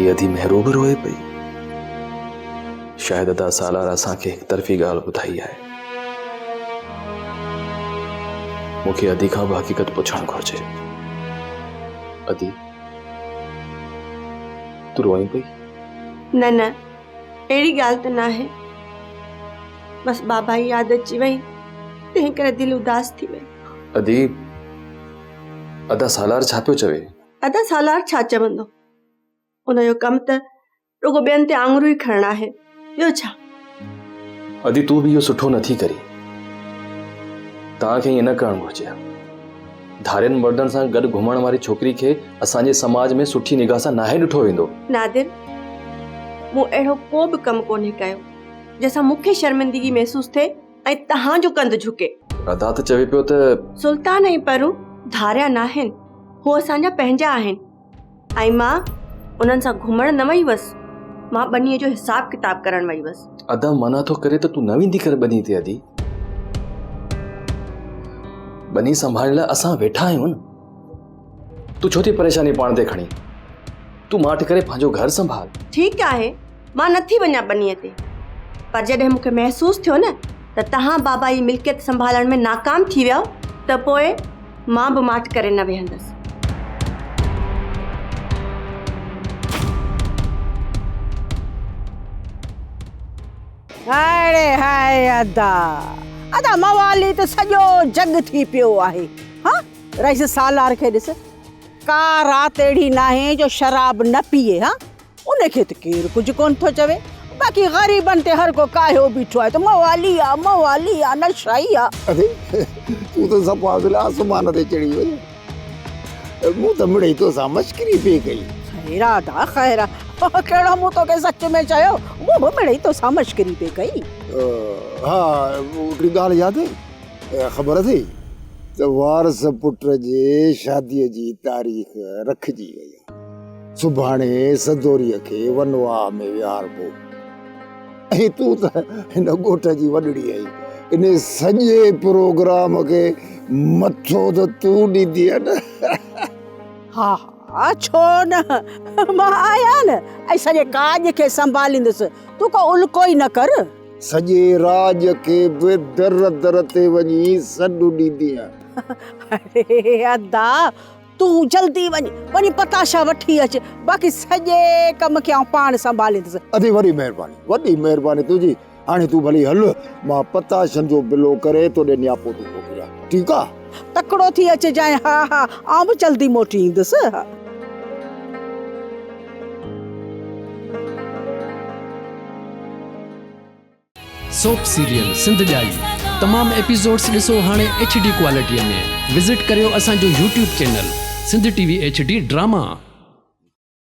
अधी महरूब रोए पई। शायद अदा सालार असांखे एक तरफ़ी ॻाल्हि ॿुधाई आहे। मूंखे अधी खां बि हक़ीक़त पुछणु घुरिजे। अधी, तू रोई पई? न न, अहिड़ी ॻाल्हि त न आहे। बस बाबा जी याद अची वई, तंहिं करे दिलि उदास थी वई। अधी, अदा सालार छा पियो चवे? अदा सालार छा चवंदो? उनजो कमु त रुगो ॿियनि ते आङुरियूं ई खणणु आहे, ॿियो छा? अधी, तू भी इहो सुठो नथी करी। तव्हांखे ईअं न करणु घुरिजे। धारियनि मर्दनि सां गॾु घुमण वारी छोकिरी खे असांजे समाज में सुठी निगाह सां नाहे ॾिठो वेंदो। नादिर, मूं अहिड़ो को बि कमु कोन्हे कयो जंहिंसां मूंखे शर्मिंदगी महसूस थिए ऐं तव्हांजो कंधु झुके। अदा त चवे पियो त सुल्तान ऐं परू धारिया न आहिनि, हू असांजा पंहिंजा आहिनि ऐं मां उन्हनि सां घुमण न वई हुअसि। मां बनीअ जो हिसाब किताब करण वई हुअसि। अदा मना थो करे त तू न वेंदी कर बनी ते। अदी, बनी संभालण लाइ असां वेठा आहियूं न। तू छो थी परेशानी पाण ते खणी? तू माठ करे पंहिंजो घर संभाल। ठीकु आहे, मां नथी वञा बनीअ ते, पर जॾहिं मूंखे महसूस थियो न त तव्हां बाबा जी मिल्कियत संभालण में नाकाम थी विया त पोइ मां बि माठ करे न वेहंदसि। हाय हाय अदा अदा मवाली त सॼो जग थी पियो आहे। हाँ, रईस सालार खे ॾिस, का रात अहिड़ी नाहे जो शराब न पीए। हाँ, उनखे त केरु कुझु कोन थो चवे। बाक़ी ग़रीबनि ते हर को काहियो बीठो आहे त मवाली आ नशाई आ। अरे तू तो सब पागल आसमान ते चढ़ी वई। मूं त मिड़ई तो सां मश्करी पे कई। खैर अदा खैर, कहिड़ो मूं तोखे सच में चयो? मूं बि मिड़ई तो सां मश्करी पे कई। हाँ, हिकिड़ी ॻाल्हि यादि ख़बर अथई त वारस पुट जे शादीअ जी तारीख़ रखिजी वई आहे। सुभाणे सदोरीअ खे वनवा में विहारबो ऐं तूं त हिन ॻोठ जी वॾड़ी आई। इन सॼे प्रोग्राम खे मथो त तूं ॾींदी आहे न। हा हा, छो न, मां आया न ऐं सॼे काज खे संभालींदुसि। तूं को उल्को ई न कर। सॼे राज खे बि दर दर ते वञी सॾु ॾींदी आहे। अरे अदा, तूं जल्दी वञी पताशा वठी अच, बाक़ी सॼे कम खे आउं पाण संभालींदुसि। अदी वॾी महिरबानी तुंहिंजी। हाणे तूं भली हल, मां पताशनि जो बिलो करे तोॾे नियापो थो मोकिलियां, ठीकु आहे? तकिड़ो थी अचिजांइ। हा हा, आउं बि जल्दी मोटी ईंदुसि। सोप सीरियल सिंध जाई तमाम एपिसोड्स ॾिसो हाणे HD क्वालिटीअ में। विज़िट करियो असांजो YouTube channel Sindh TV HD drama.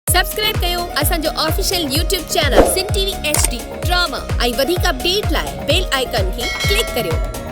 Subscribe कयो असांजो official YouTube channel Sindh TV HD drama ऐं वधीक अपडेट लाइ बेल आइकन खे क्लिक करियो।